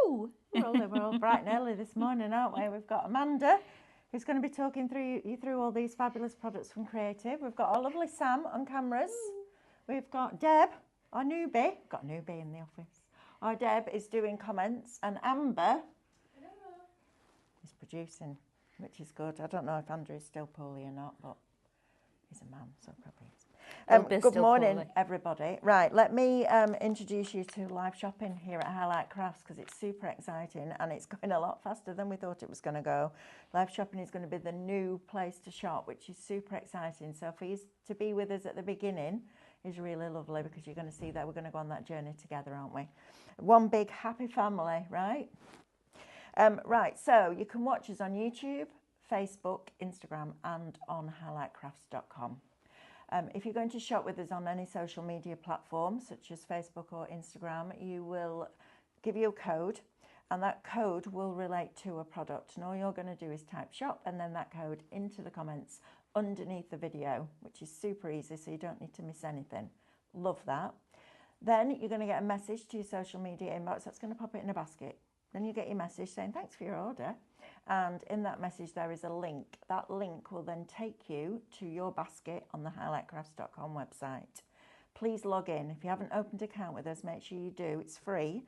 Hello. We're all bright and early this morning, aren't we? We've got Amanda, who's going to be talking through all these fabulous products from Creativ. We've got our lovely Sam on cameras. We've got Deb, our newbie. Got a newbie in the office. Our Deb is doing comments, and Amber is producing, which is good. I don't know if Andrew's still poorly or not, but he's a man, so probably is. Good morning, everybody. Right, let me introduce you to live shopping here at Highlight Crafts, because it's super exciting and it's going a lot faster than we thought it was going to go. Live shopping is going to be the new place to shop, which is super exciting. So for you to be with us at the beginning is really lovely, because you're going to see that we're going to go on that journey together, aren't we? One big happy family, right? Right, so you can watch us on YouTube, Facebook, Instagram, and on highlightcrafts.com. If you're going to shop with us on any social media platform, such as Facebook or Instagram, you will give you a code, and that code will relate to a product. And all you're going to do is type shop and then that code into the comments underneath the video, which is super easy, so you don't need to miss anything. Love that. Then you're going to get a message to your social media inbox. That's going to pop it in a basket. Then you get your message saying, thanks for your order. And in that message, there is a link. That link will then take you to your basket on the highlightcrafts.com website. Please log in. If you haven't opened an account with us, make sure you do. It's free.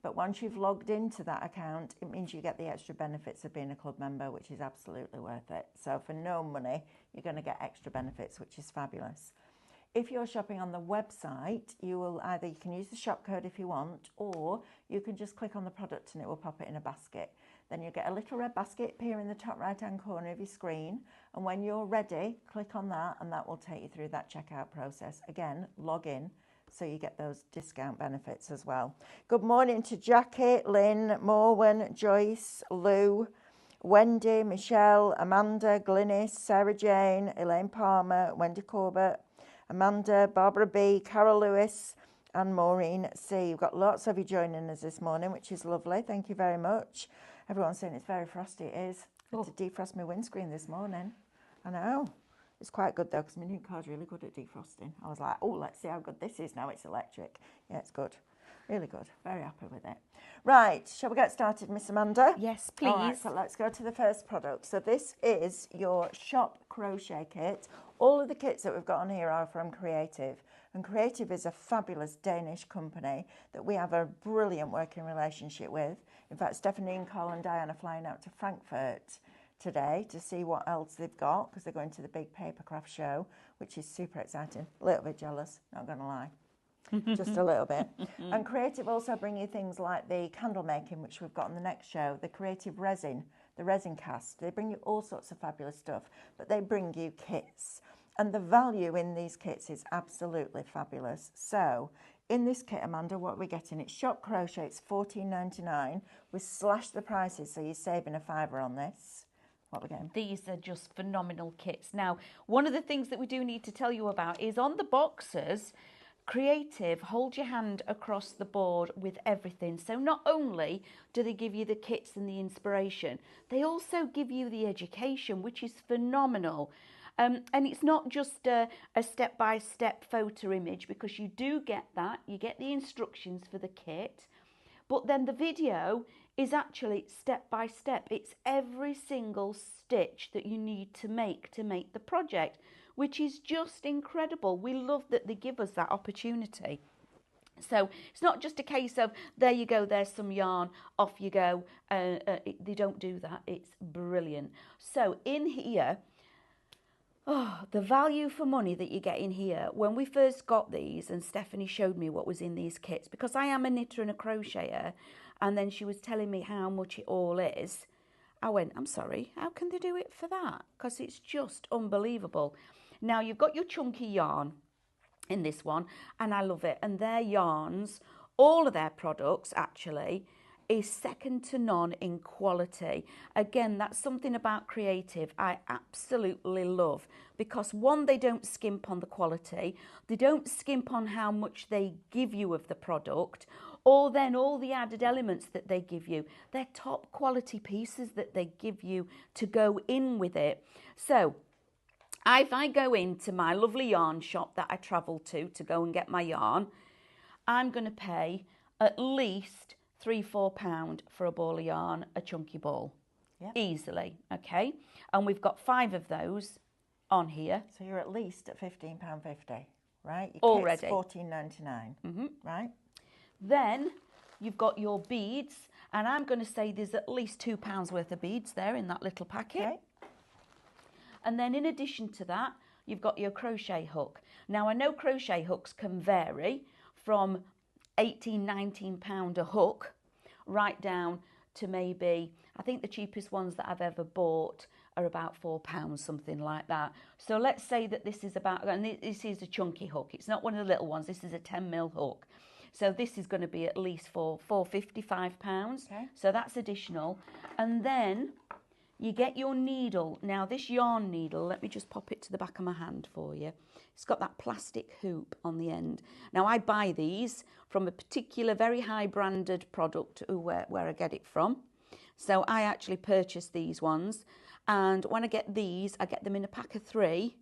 But once you've logged into that account, it means you get the extra benefits of being a club member, which is absolutely worth it. So for no money, you're going to get extra benefits, which is fabulous. If you're shopping on the website, you can use the shop code if you want, or you can just click on the product and it will pop it in a basket. Then you get a little red basket appear in the top right hand corner of your screen, and when you're ready, click on that and that will take you through that checkout process. Again, log in so you get those discount benefits as well. Good morning to Jackie, Lynn, Morwen, Joyce, Lou, Wendy, Michelle, Amanda, Glynis, Sarah Jane, Elaine Palmer, Wendy Corbett, Amanda, Barbara B, Carol Lewis, and Maureen C. We've got lots of you joining us this morning, which is lovely. Thank you very much. Everyone's saying it's very frosty. It is. I had to defrost my windscreen this morning. I know. It's quite good though, because my new car's really good at defrosting. I was like, oh, let's see how good this is now. It's electric. Yeah, it's good. Really good. Very happy with it. Right, shall we get started, Miss Amanda? Yes, please. All right, so let's go to the first product. So this is your shop crochet kit. All of the kits that we've got on here are from Creativ. And Creativ is a fabulous Danish company that we have a brilliant working relationship with. In fact, Stephanie and Carl and Diane are flying out to Frankfurt today to see what else they've got, because they're going to the big papercraft show, which is super exciting. A little bit jealous, not going to lie. Just a little bit. And Creativ also bring you things like the candle making, which we've got on the next show, the Creativ resin, the resin cast. They bring you all sorts of fabulous stuff, but they bring you kits. And the value in these kits is absolutely fabulous. So in this kit, Amanda, what are we getting? It's shop crochet, it's $14.99. We slashed the prices, so you're saving a fiver on this. What are we getting? These are just phenomenal kits. Now, one of the things that we do need to tell you about is on the boxes, Creativ hold your hand across the board with everything. So not only do they give you the kits and the inspiration, they also give you the education, which is phenomenal. And it's not just a step-by-step photo image, because you do get that. You get the instructions for the kit, but then the video is actually step-by-step. It's every single stitch that you need to make the project, which is just incredible. We love that they give us that opportunity. So it's not just a case of, there you go, there's some yarn, off you go. They don't do that. It's brilliant. So in here, the value for money that you get in here. When we first got these, and Stephanie showed me what was in these kits, because I am a knitter and a crocheter, and then she was telling me how much it all is, I went, I'm sorry, how can they do it for that? Because it's just unbelievable. Now, you've got your chunky yarn in this one, and I love it. And their yarns, all of their products actually, is second to none in quality. Again, that's something about Creativ I absolutely love, because one, they don't skimp on the quality, they don't skimp on how much they give you of the product, or then all the added elements that they give you. They're top quality pieces that they give you to go in with it. So if I go into my lovely yarn shop that I travel to go and get my yarn, I'm going to pay at least £3-4 for a ball of yarn, a chunky ball. Yeah. Easily, okay? And we've got 5 of those on here. So you're at least at £15.50, right? Your Already. kit's $14.99, right? Then you've got your beads, and I'm going to say there's at least £2 worth of beads there in that little packet. Okay. And then in addition to that, you've got your crochet hook. Now, I know crochet hooks can vary from £18-19 a hook right down to maybe, I think the cheapest ones that I've ever bought are about £4, something like that. So let's say that this is about, and this is a chunky hook. It's not one of the little ones. This is a 10mm hook. So this is going to be at least for £4.55. Okay. So that's additional. And then you get your needle. Now this yarn needle, let me just pop it to the back of my hand for you. It's got that plastic hoop on the end. Now I buy these from a particular very high branded product where I get it from. So I actually purchase these ones. And when I get these, I get them in a pack of 3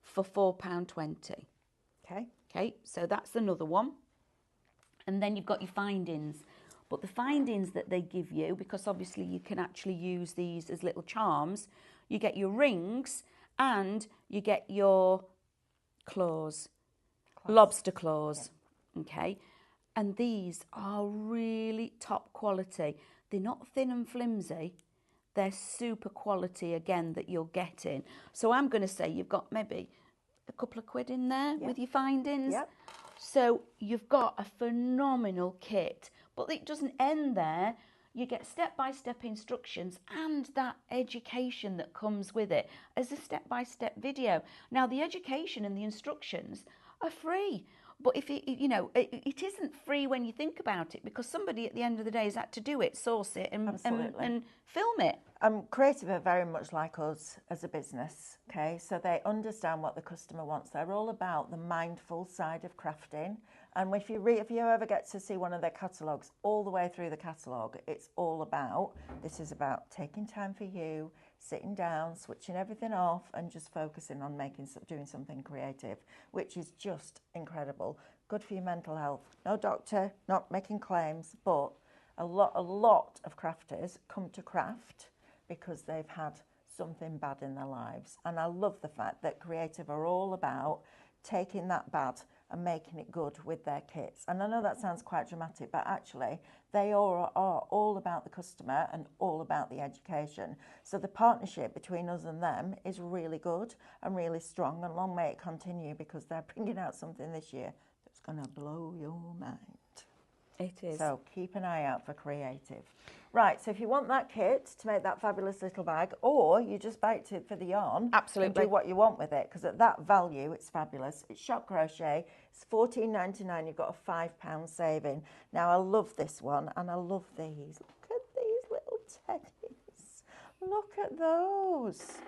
for £4.20. Okay. Okay, so that's another one. And then you've got your findings. But the findings that they give you, because obviously you can actually use these as little charms, you get your rings and you get your claws, lobster claws, okay? And these are really top quality. They're not thin and flimsy. They're super quality, again, that you're getting. So I'm going to say you've got maybe a couple of quid in there with your findings. Yep. So you've got a phenomenal kit. But it doesn't end there. You get step-by-step instructions and that education that comes with it as a step-by-step video. Now, the education and the instructions are free. But if it, you know, it isn't free when you think about it, because somebody at the end of the day has had to do it, source it and film it. Creativ are very much like us as a business, okay? So they understand what the customer wants. They're all about the mindful side of crafting. And if you ever get to see one of their catalogues, all the way through the catalogue, it's all about, this is about taking time for you, sitting down, switching everything off and just focusing on doing something creative, which is just incredible. Good for your mental health. No doctor, not making claims, but a lot of crafters come to craft because they've had something bad in their lives. And I love the fact that Creativ are all about taking that bad and making it good with their kits. And I know that sounds quite dramatic, but actually they are all about the customer and all about the education. So the partnership between us and them is really good and really strong, and long may it continue, because they're bringing out something this year that's going to blow your mind. It is. So keep an eye out for Creativ. Right, so if you want that kit to make that fabulous little bag, or you just buy it for the yarn, absolutely, and do what you want with it, because at that value, it's fabulous. It's shop crochet. It's $14.99. You've got a £5 saving. Now, I love this one, and I love these. Look at these little teddies. Look at those.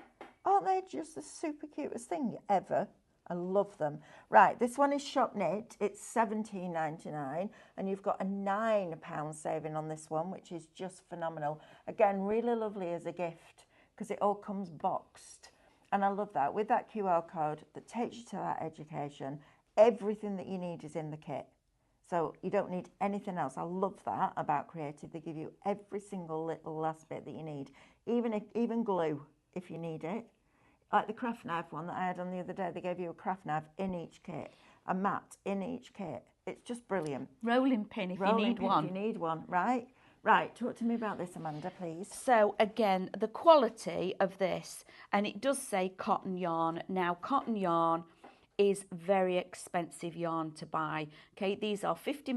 Aren't they just the super cutest thing ever? I love them. Right, this one is shop knit. It's $17.99, and you've got a £9 saving on this one, which is just phenomenal. Again, really lovely as a gift, because it all comes boxed. And I love that. With that QR code that takes you to that education, everything that you need is in the kit. So you don't need anything else. I love that about Creativ. They give you every single little last bit that you need, even glue if you need it. Like the craft knife one that I had on the other day, they gave you a craft knife in each kit, a mat in each kit. It's just brilliant. Rolling pin if you need one. If you need one, right? Right, talk to me about this, Amanda, please. So again, the quality of this, and it does say cotton yarn. Now, cotton yarn is very expensive yarn to buy. Okay, these are 50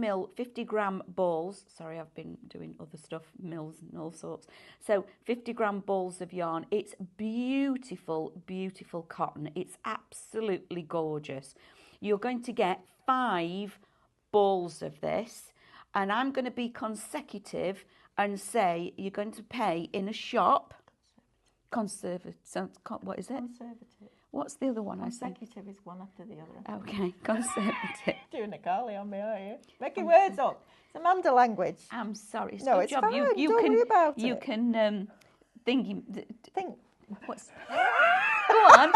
gram balls. Sorry, I've been doing other stuff, mils and all sorts. So 50 gram balls of yarn. It's beautiful, beautiful cotton. It's absolutely gorgeous. You're going to get 5 balls of this, and I'm going to be consecutive and say you're going to pay in a shop. Conservative. What is it? Conservative. What's the other one I said? Consecutive is one after the other. Okay, conservative. Doing a Carly on me, are you? Making words up. It's Amanda language. I'm sorry. It's no, your it's job. fine. You Don't can, worry about you it. can think. What's? Go on.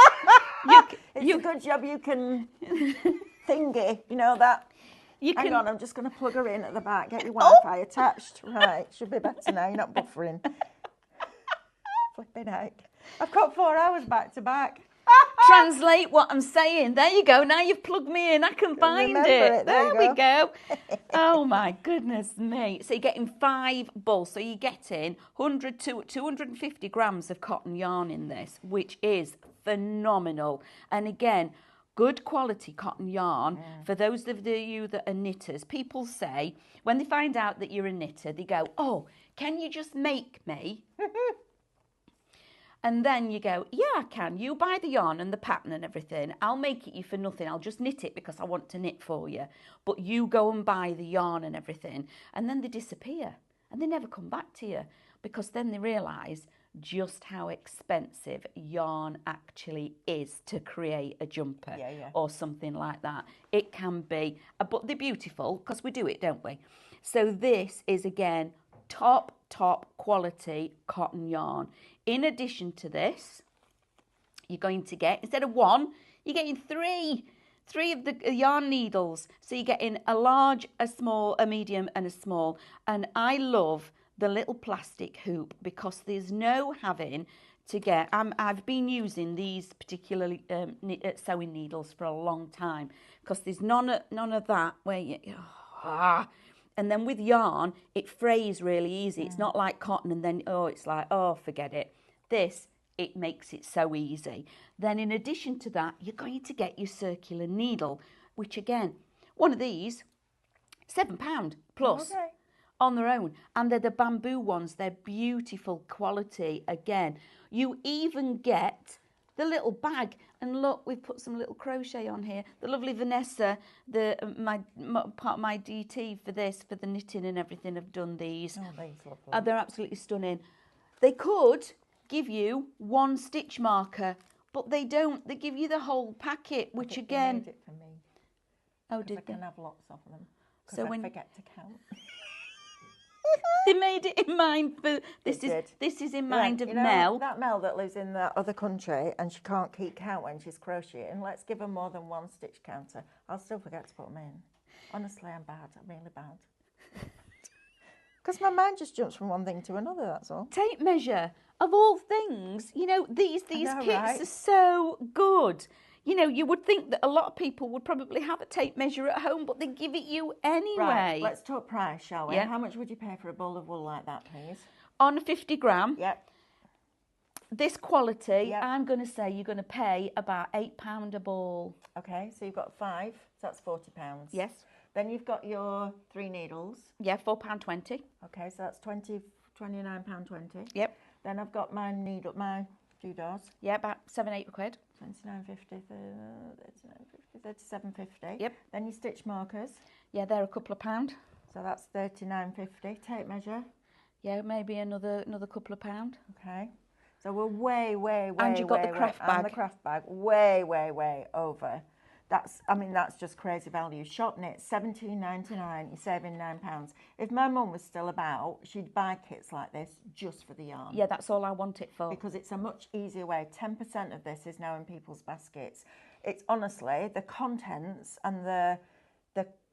It's a good job you can thingy. You know that You Hang can... on, I'm just going to plug her in at the back. Get your Wi-Fi attached. Right, should be better now. You're not buffering. Flipping heck. I've got 4 hours back to back. Translate what I'm saying. There you go. Now you've plugged me in. I can find Remember it. There we go. Oh my goodness me. So you're getting 5 balls. So you're getting 100 to 250 grams of cotton yarn in this, which is phenomenal. And again, good quality cotton yarn. For those of you that are knitters, people say when they find out that you're a knitter, they go, oh, can you just make me? And then you go, yeah, I can. You buy the yarn and the pattern and everything. I'll make it you for nothing. I'll just knit it because I want to knit for you. But you go and buy the yarn and everything. And then they disappear. And they never come back to you. Because then they realise just how expensive yarn actually is to create a jumper or something like that. It can be, but they're beautiful because we do it, don't we? So this is, again, top quality cotton yarn. In addition to this, you're going to get, instead of 1, you're getting 3 of the yarn needles. So you're getting a large, a small, a medium and a small. And I love the little plastic hoop because there's no having to get, I've been using these particular sewing needles for a long time because there's none of that where you, and then with yarn, it frays really easy. It's not like cotton and then, it's like, forget it. This, it makes it so easy. Then in addition to that, you're going to get your circular needle, which again, one of these, £7 plus on their own. And they're the bamboo ones. They're beautiful quality again. You even get the little bag. And look, we've put some little crochet on here. The lovely Vanessa, part of my DT for this, for the knitting and everything, have done these. Oh, these lovely. They're absolutely stunning. They could give you 1 stitch marker, but they don't. They give you the whole packet, which again... They made it for me. Oh, did I they? can have lots of them. Because So I when... forget to count. They made it in mind for... This is in mind of Mel. That Mel that lives in that other country and she can't keep count when she's crocheting, let's give her more than 1 stitch counter. I'll still forget to put them in. Honestly, I'm bad. I'm really bad. Because my mind just jumps from one thing to another, that's all. Tape measure. Of all things, these kits right? are so good. You would think that a lot of people would probably have a tape measure at home, but they give it you anyway. Right, let's talk price, shall we? Yeah. How much would you pay for a ball of wool like that, please? On a 50 gram. Yep. This quality, Yep. I'm going to say you're going to pay about £8 a ball. Okay, so you've got 5, so that's £40. Yes. Then you've got your 3 needles. Yeah, £4.20. Okay, so that's £29.20. Yep. Then I've got my doodads. Yeah, about £7-8. £29.50, £37.50. Yep. Then your stitch markers. Yeah, they're a couple of pound. So that's £39.50. Tape measure. Yeah, maybe another couple of pound. Okay. So we're way, and you've got the craft bag. And the craft bag, way over. That's just crazy value. Shop knit, $17.99. You're saving £9. If my mum was still about, she'd buy kits like this just for the yarn. Yeah, that's all I want it for. Because it's a much easier way. 10% of this is now in people's baskets. It's honestly the contents and the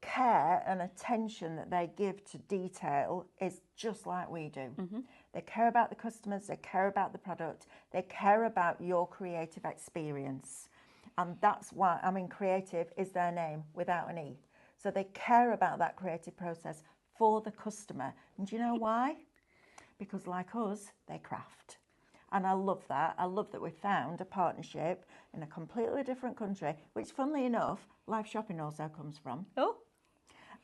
care and attention that they give to detail is just like we do. Mm-hmm. They care about the customers, they care about the product, they care about your creative experience. And that's why, Creativ is their name without an E. So they care about that creative process for the customer. And do you know why? Because like us, they craft. And I love that. I love that we found a partnership in a completely different country, which funnily enough, live shopping also comes from. Oh.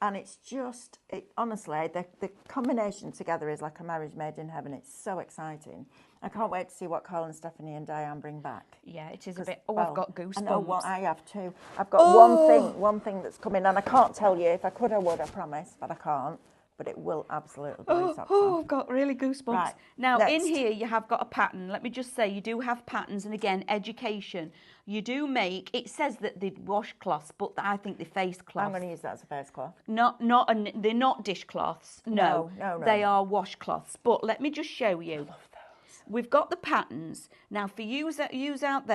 And it's just, honestly, the combination together is like a marriage made in heaven. It's so exciting. I can't wait to see what Carl and Stephanie and Diane bring back. Yeah, it is a bit, I've got goosebumps. I know, well, I have too. I've got one thing that's coming, and I can't tell you. If I could, I would, I promise, but I can't. But it will absolutely blow socks off. I've got really goosebumps. Right, now, next. in here, you have got a pattern. Let me just say, you do have patterns, and again, education. You do make, it says that they're washcloths, but I think they're face cloths. I'm going to use that as a face cloth. They're not dishcloths. No. They are washcloths. But let me just show you. I love those. We've got the patterns. Now, for you out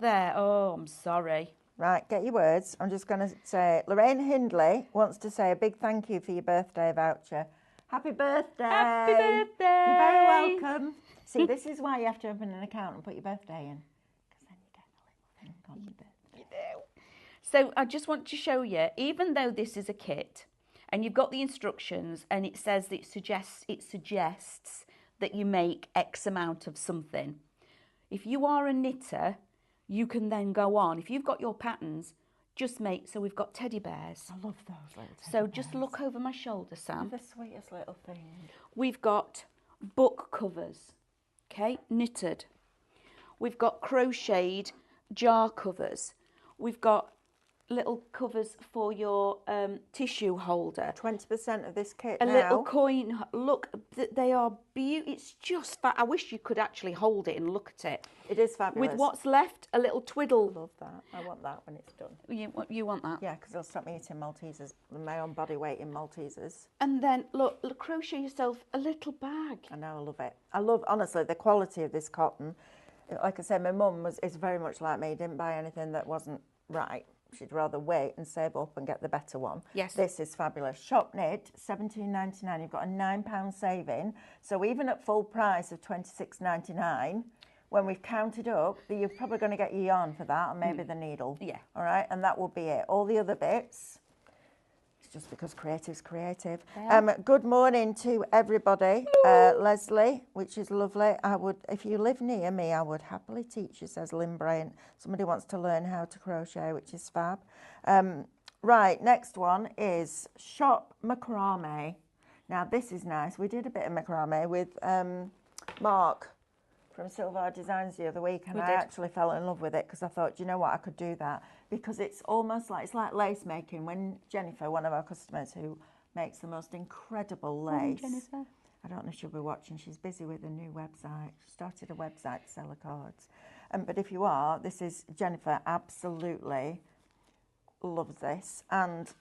there, oh, I'm sorry. Right, get your words. I'm just going to say, Lorraine Hindley wants to say a big thank you for your birthday voucher. Happy birthday. Happy birthday. You're very welcome. See, this is why you have to open an account and put your birthday in. Because then you get a little thing on your birthday. You do. So I just want to show you, even though this is a kit, and you've got the instructions, and it says that it suggests that you make X amount of something. If you are a knitter, you can then go on. If you've got your patterns, just make, so we've got teddy bears. I love those little teddy So bears. just look over my shoulder, Sam. They're the sweetest little thing. We've got book covers, okay, knitted. We've got crocheted jar covers. We've got little covers for your tissue holder. 20% of this kit A now. little coin. Look, they are beautiful. It's just I wish you could actually hold it and look at it. It is fabulous. With what's left, a little twiddle. I love that. I want that when it's done. You want that? Yeah, because it'll stop me eating Maltesers, my own body weight in Maltesers. And then, look, crochet yourself a little bag. I know, I love it. I love, honestly, the quality of this cotton. Like I said, my mum is very much like me, didn't buy anything that wasn't right. She'd rather wait and save up and get the better one. Yes. This is fabulous. Shop knit, £17.99. You've got a £9 saving. So even at full price of £26.99, when we've counted up, you're probably going to get your yarn for that and maybe the needle. Yeah. All right, and that will be it. All the other bits, it's just because Creativ's creative. Yeah. Good morning to everybody. Leslie, which is lovely. I would, if you live near me, I would happily teach you, says Lynn Bryant. Somebody wants to learn how to crochet, which is fab. Right, next one is Shop Macrame. Now, this is nice. We did a bit of macrame with Mark from Silver Designs the other week, and I actually fell in love with it because I thought, you know what, I could do that, because it's almost like, it's like lace making. When Jennifer, one of our customers who makes the most incredible lace, Jennifer. I don't know if she'll be watching, she's busy with a new website. She started a website to sell her cards. But if you are, this is Jennifer, absolutely loves this. And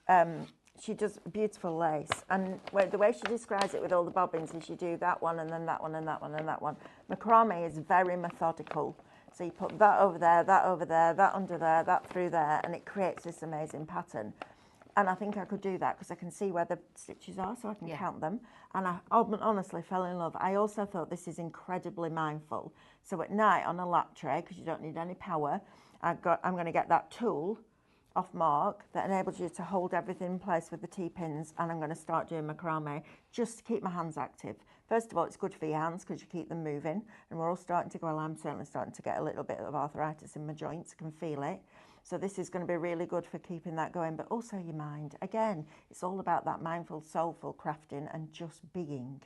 she does beautiful lace. And the way she describes it with all the bobbins is you do that one and then that one and that one and that one. Macrame is very methodical. So you put that over there, that over there, that under there, that through there, and it creates this amazing pattern. And I think I could do that because I can see where the stitches are, so I can count them. And I honestly fell in love. I also thought this is incredibly mindful. So at night on a lap tray, because you don't need any power, I'm going to get that tool off Mark that enables you to hold everything in place with the T-pins, and I'm going to start doing macrame just to keep my hands active. First of all, it's good for your hands because you keep them moving, and we're all starting to go, well, I'm certainly starting to get a little bit of arthritis in my joints, I can feel it. So this is going to be really good for keeping that going, but also your mind. Again, it's all about that mindful, soulful crafting and just being,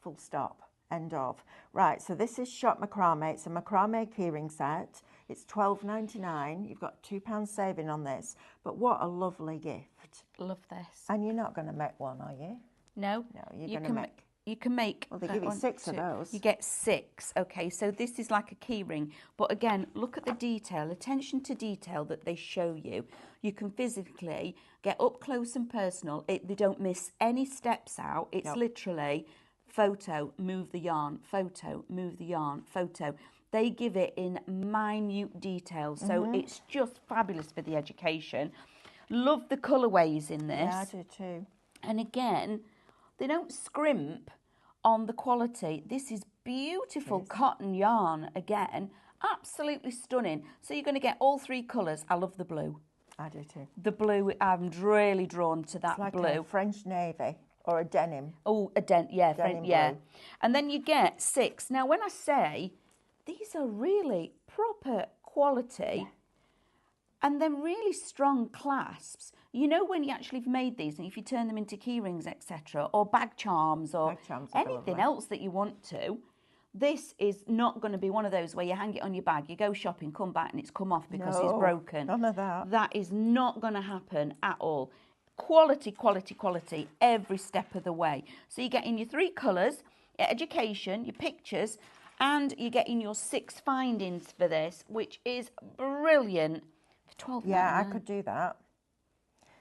full stop, end of. Right, so this is Shop Macrame. It's a macrame keyring set. It's $12.99. You've got £2 saving on this, but what a lovely gift. Love this. And you're not going to make one, are you? No. No, you're going to make... You can make... Well, they give you 6 of those. You get 6. Okay, so this is like a key ring. But again, look at the detail, attention to detail that they show you. You can physically get up close and personal. They don't miss any steps out. It's literally photo, move the yarn, photo, move the yarn, photo. They give it in minute detail. So it's just fabulous for the education. Love the colourways in this. Yeah, I do too. And again, they don't scrimp on the quality. This is beautiful cotton yarn again, absolutely stunning. So you're going to get all 3 colours. I love the blue. I do too. The blue, I'm really drawn to that it's like blue. A French navy or a denim. Oh, denim blue. And then you get 6. Now, when I say these are really proper quality and then really strong clasps. You know, when you actually have made these, and if you turn them into key rings, etc., or bag charms, or anything else that you want to, this is not going to be one of those where you hang it on your bag, you go shopping, come back, and it's come off because it's broken. None of that. That is not going to happen at all. Quality, quality, quality, every step of the way. So you're getting your 3 colours, your education, your pictures, and you're getting your 6 findings for this, which is brilliant. For $12.99. Yeah, I could do that.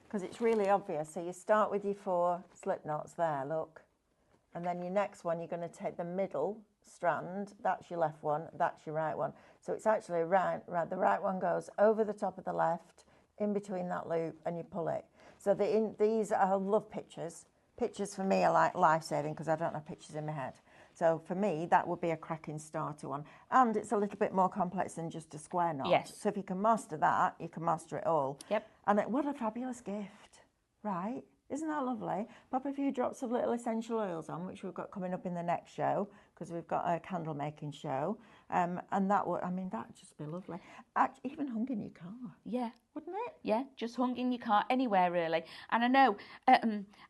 Because it's really obvious. So you start with your 4 slip knots there, look. And then your next one, you're going to take the middle strand, that's your left one, that's your right one. So it's actually right. The right one goes over the top of the left, in between that loop, and you pull it. So these, I love pictures. Pictures for me are like life-saving because I don't have pictures in my head. So for me, that would be a cracking starter one. And it's a little bit more complex than just a square knot. Yes. So if you can master that, you can master it all. Yep. And what a fabulous gift, right? Isn't that lovely? Pop a few drops of little essential oils on, which we've got coming up in the next show, because we've got a candle making show. And that would, that'd just be lovely. Even hung in your car. Yeah. Wouldn't it? Yeah, just hung in your car, anywhere really. And I know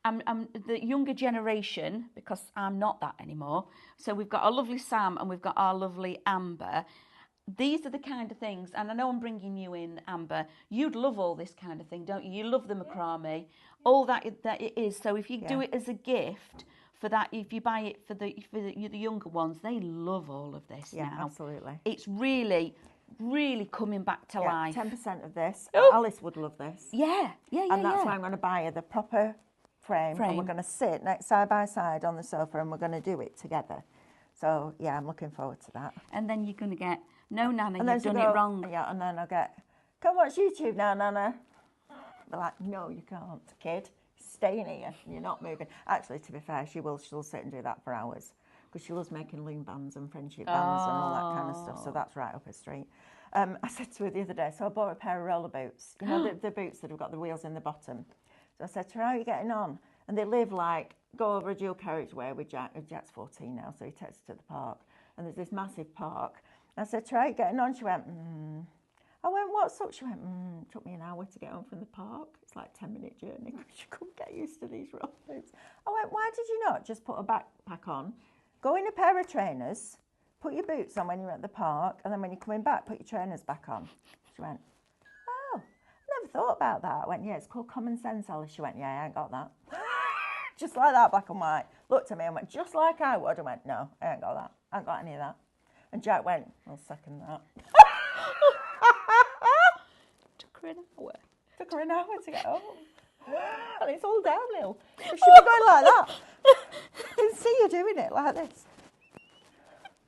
I'm the younger generation, because I'm not that anymore. So we've got our lovely Sam and we've got our lovely Amber. These are the kind of things, and I know I'm bringing you in, Amber. You'd love all this kind of thing, don't you? You love the macrame, all that it is. So if you do it as a gift for that, if you buy it for the younger ones, they love all of this now. Yeah, absolutely. It's really coming back to life. 10% of this. Oh. Alice would love this. Yeah. And that's why I'm going to buy her the proper frame. And we're going to sit side by side on the sofa and we're going to do it together. So, yeah, I'm looking forward to that. And then you're going to get, no, Nana, and you've done it wrong. Yeah, and then I'll get, come watch YouTube now, Nana. They're like, no, you can't, kid. Stay in here. You're not moving. Actually, to be fair, she'll sit and do that for hours. Because she loves making loom bands and friendship bands and all that kind of stuff. So that's right up her street. I said to her the other day, so I bought a pair of roller boots. You know, the boots that have got the wheels in the bottom. So I said to her, how are you getting on? And they live go over a dual carriageway with Jack. Jack's 14 now, so he takes her to the park. And there's this massive park. I said to her, how are you getting on? She went, I went, what's up? She went, it took me an hour to get home from the park. It's like a 10-minute journey because she couldn't get used to these roller boots. I went, why did you not just put a backpack on? Go in a pair of trainers, put your boots on when you're at the park, and then when you're coming back, put your trainers back on. She went, oh, I never thought about that. I went, yeah, it's called common sense, Alice. She went, yeah, I ain't got that. Just like that, black and white. Looked at me and went, just like I would. I went, no, I ain't got that. I ain't got any of that. And Jack went, I'll second that. Took her an hour. Took her an hour to get home. And it's all downhill. She should be going like that. I can see you doing it like this.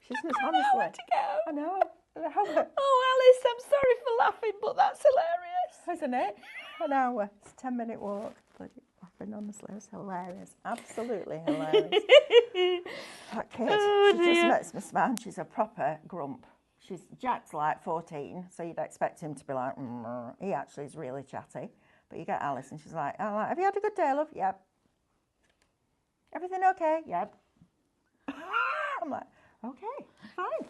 She's honestly. An hour to get home. I know. An hour. Oh, Alice, I'm sorry for laughing, but that's hilarious. Isn't it? An hour. It's a 10-minute walk. Bloody laughing, honestly. It's hilarious. Absolutely hilarious. That kid, she just makes me smile. She's a proper grump. Jack's like 14, so you'd expect him to be like, he actually is really chatty. But you get Alice and she's like, oh, have you had a good day, love? Yep. Everything okay? Yep. I'm like, okay, fine.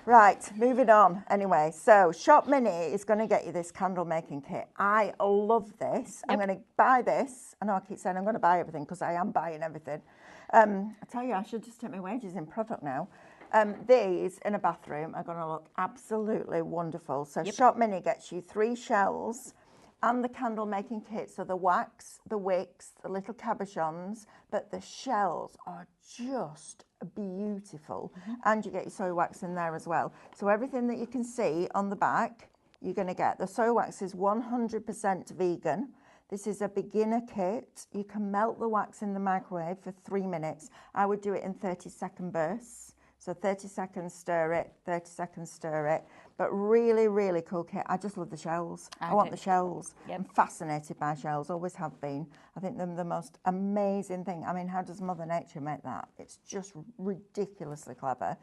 Right, moving on. Anyway, so Shop Mini is going to get you this candle making kit. I love this. Yep. I'm going to buy this. I know I keep saying I'm going to buy everything because I am buying everything. I tell you, I should just take my wages in product now. These in a bathroom are going to look absolutely wonderful. So Shop Mini gets you 3 shells and the candle making kit. So the wax, the wicks, the little cabochons, but the shells are just beautiful. And you get your soy wax in there as well. So everything that you can see on the back, you're going to get. The soy wax is 100% vegan. This is a beginner kit. You can melt the wax in the microwave for 3 minutes. I would do it in 30-second bursts. So 30 seconds, stir it, 30 seconds, stir it. But really, really cool kit. I just love the shells. I want the shells. Yep. I'm fascinated by shells, always have been. I think they're the most amazing thing. I mean, how does Mother Nature make that? It's just ridiculously clever.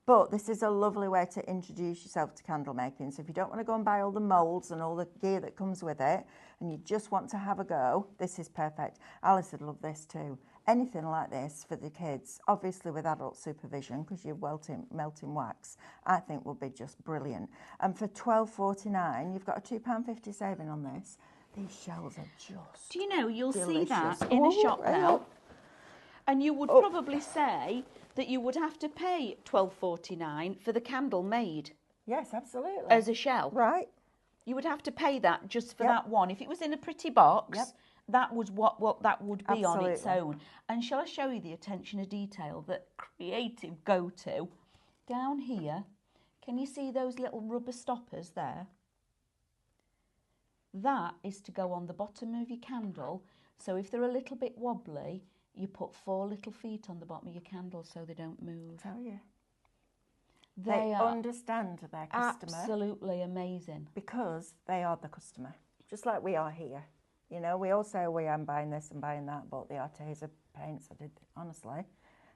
But this is a lovely way to introduce yourself to candle making. So if you don't want to go and buy all the moulds and all the gear that comes with it, and you just want to have a go, this is perfect. Alice would love this too. Anything like this for the kids, obviously with adult supervision, because you're melting wax, I think will be just brilliant. And for $12.49, you've got a £2.50 saving on this. These shells are just Do you know, you'll delicious. See that in a shop now, and you would probably say that you would have to pay $12.49 for the candle made. Yes, absolutely. As a shell. Right. You would have to pay that just for that one. If it was in a pretty box, that was what that would be on its own. And shall I show you the attention to detail that Creativ go to? Down here, can you see those little rubber stoppers there? That is to go on the bottom of your candle. So if they're a little bit wobbly, you put 4 little feet on the bottom of your candle so they don't move. Tell you. They They are understand their customer. absolutely amazing. Because they are the customer, just like we are here. You know, we all say, oh, I'm buying this and buying that, but the Arteza paints, honestly,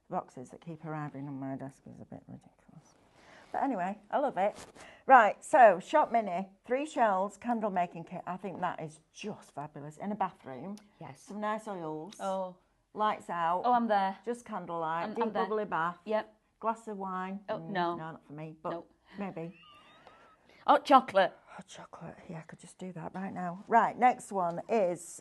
the boxes that keep arriving on my desk is a bit ridiculous. But anyway, I love it. Right, so Shop Mini, 3 shells, candle making kit. I think that is just fabulous. In a bathroom. Yes. Some nice oils. Oh. Lights out. Oh, I'm there. Just candlelight. I'm Deep there. bubbly bath. Yep. Glass of wine. Oh, no. No, not for me, but Nope. maybe. Hot chocolate. Hot chocolate. Yeah, I could just do that right now. Right, next one is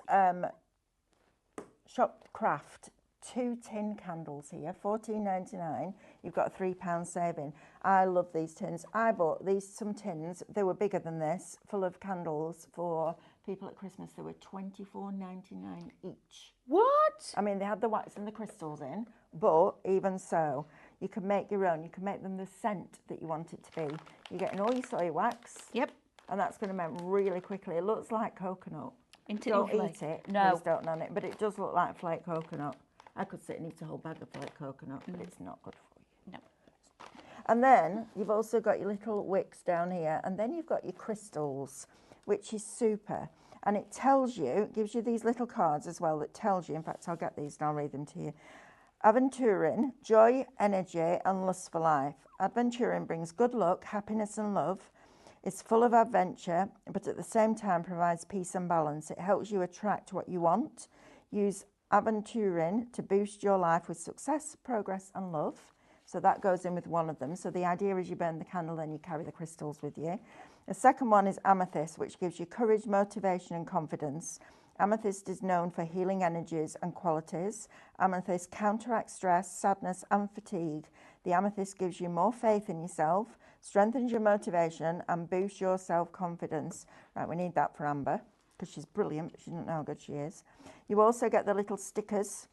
Shop Craft. 2 tin candles here, $14.99. You've got a £3 saving. I love these tins. I bought some tins. They were bigger than this, full of candles for people at Christmas. They were $24.99 each. What? I mean, they had the wax and the crystals in, but even so, you can make your own. You can make them the scent that you want it to be. You're getting all your soy wax. Yep. And that's going to melt really quickly. It looks like coconut. Don't eat it. No. Please don't on it. But it does look like flake coconut. I could sit and eat a whole bag of flake coconut, but it's not good for you. No. And then you've also got your little wicks down here. And then you've got your crystals, which is super. And it tells you, it gives you these little cards as well that tells you, in fact, I'll get these and I'll read them to you. Aventurin, joy, energy, and lust for life. Aventurin brings good luck, happiness, and love. It's full of adventure, but at the same time provides peace and balance. It helps you attract what you want. Use Aventurin to boost your life with success, progress, and love. So that goes in with one of them. So the idea is you burn the candle, then you carry the crystals with you. The second one is amethyst, which gives you courage, motivation, and confidence. Amethyst is known for healing energies and qualities. Amethyst counteracts stress, sadness, and fatigue. The amethyst gives you more faith in yourself, strengthens your motivation, and boosts your self-confidence. Right, we need that for Amber, because she's brilliant, but she doesn't know how good she is. You also get the little stickers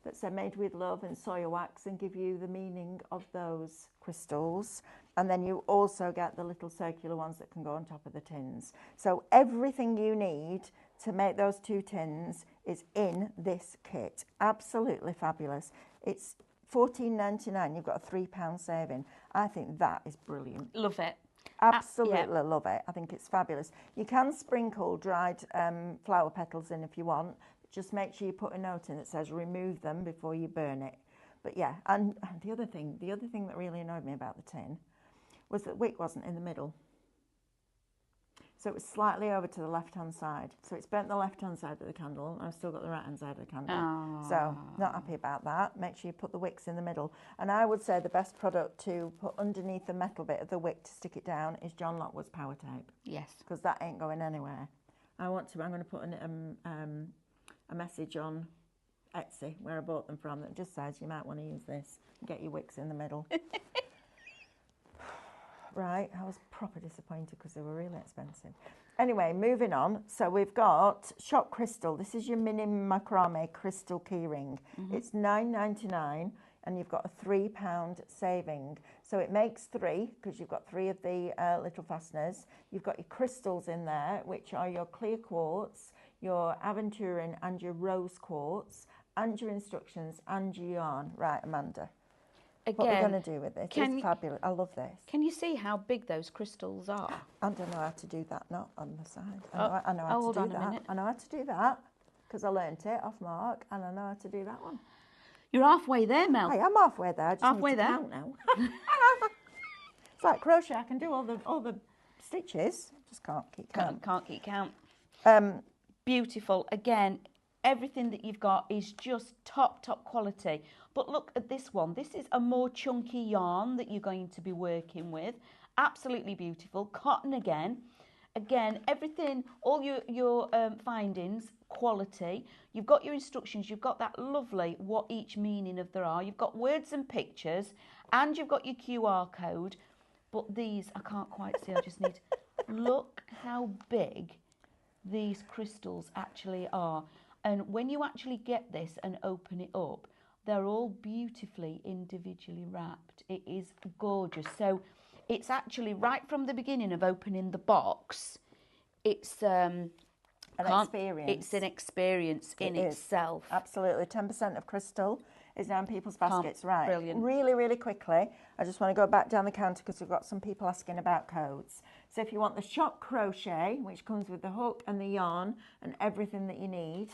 that say made with love and soya wax and give you the meaning of those crystals. And then you also get the little circular ones that can go on top of the tins. So everything you need to make those 2 tins is in this kit. Absolutely fabulous. It's $14.99. You've got a £3 saving. I think that is brilliant. Love it. Absolutely love it. I think it's fabulous. You can sprinkle dried flower petals in if you want. Just make sure you put a note in that says remove them before you burn it. But yeah, and the other thing that really annoyed me about the tin was that the wick wasn't in the middle. So it was slightly over to the left-hand side. So it's burnt the left-hand side of the candle, and I've still got the right-hand side of the candle. Oh. So not happy about that. Make sure you put the wicks in the middle. And I would say the best product to put underneath the metal bit of the wick to stick it down is John Lockwood's power tape. Yes. Because that ain't going anywhere. I'm going to put a message on Etsy where I bought them from that just says you might want to use this and get your wicks in the middle. Right, I was proper disappointed because they were really expensive. Anyway, moving on. So we've got Shop Crystal. This is your mini macrame crystal keyring. It's $9.99 and you've got a £3 saving. So it makes 3 because you've got 3 of the little fasteners. You've got your crystals in there, which are your clear quartz, your aventurin and your rose quartz, and your instructions and your yarn. Right, Amanda. Again, what we're going to do with this is fabulous. I love this. Can you see how big those crystals are? I don't know how to do that, not on the side. I know how to hold do on that. a minute. I know how to do that because I learnt it off Mark, and I know how to do that one. You're halfway there, Mel. Hey, I'm halfway there. I just Halfway need to there. count now. It's like crochet. I can do all the stitches. Just can't keep count. Can't keep count. Beautiful. Again, everything that you've got is just top quality. But look at this one. This is a more chunky yarn that you're going to be working with. Absolutely beautiful. Cotton again. Again, everything, all your findings, quality. You've got your instructions. You've got that lovely what each meaning of there are. You've got words and pictures. And you've got your QR code. But these, I can't quite see. I just need... Look how big these crystals actually are. And when you actually get this and open it up, they're all beautifully individually wrapped. It is gorgeous. So it's actually right from the beginning of opening the box, it's It's an experience in itself. Absolutely. 10% of crystal is now in people's baskets. Right. Brilliant. Really, really quickly, I just want to go back down the counter because we've got some people asking about codes. So if you want the shop crochet, which comes with the hook and the yarn and everything that you need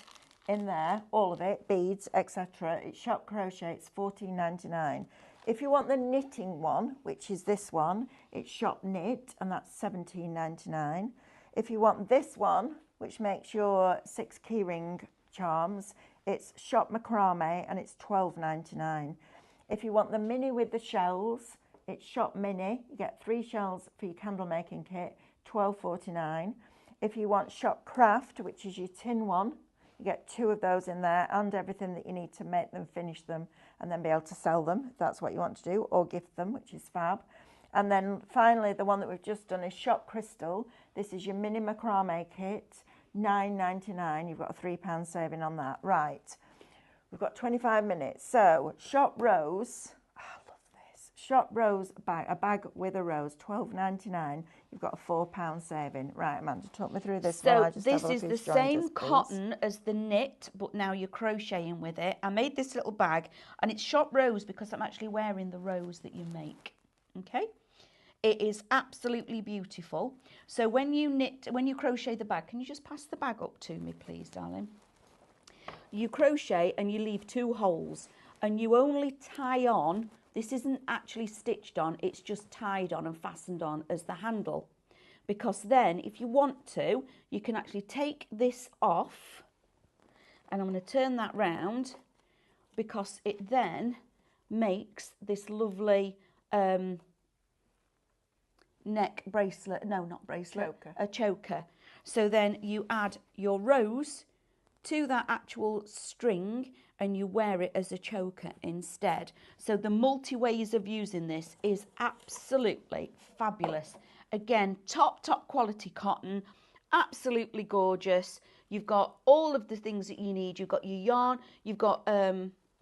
in there, all of it, beads, etc., it's shop crochet, it's $14.99. If you want the knitting one, which is this one, it's shop knit, and that's $17.99. If you want this one, which makes your 6 keyring charms, it's shop macrame, and it's $12.99. If you want the mini with the shells, it's shop mini. You get 3 shells for your candle making kit, $12.49. If you want shop craft, which is your tin one, you get 2 of those in there and everything that you need to make them, finish them, and then be able to sell them if that's what you want to do, or gift them, which is fab. And then finally, the one that we've just done is shop crystal. This is your mini macrame kit, $9.99. You've got a £3 saving on that. Right, we've got 25 minutes. So shop rose. I love this. Shop rose bag, a bag with a rose, $12.99. You've got a £4 saving. Right, Amanda, talk me through this. So this is the same cotton as the knit, but now you're crocheting with it. I made this little bag, and it's shop rose because I'm actually wearing the rose that you make. Okay, it is absolutely beautiful. So when you crochet the bag, can you just pass the bag up to me, please, darling? You crochet and you leave 2 holes, and you only tie on. This isn't actually stitched on, it's just tied on and fastened on as the handle. Because then, if you want to, you can actually take this off, and I'm going to turn that round, because it then makes this lovely neck bracelet, no, not bracelet, choker. A choker. So then you add your rose to that actual string, and you wear it as a choker instead. So the multi-ways of using this is absolutely fabulous. Again, top quality cotton, absolutely gorgeous. You've got all of the things that you need. You've got your yarn, you've got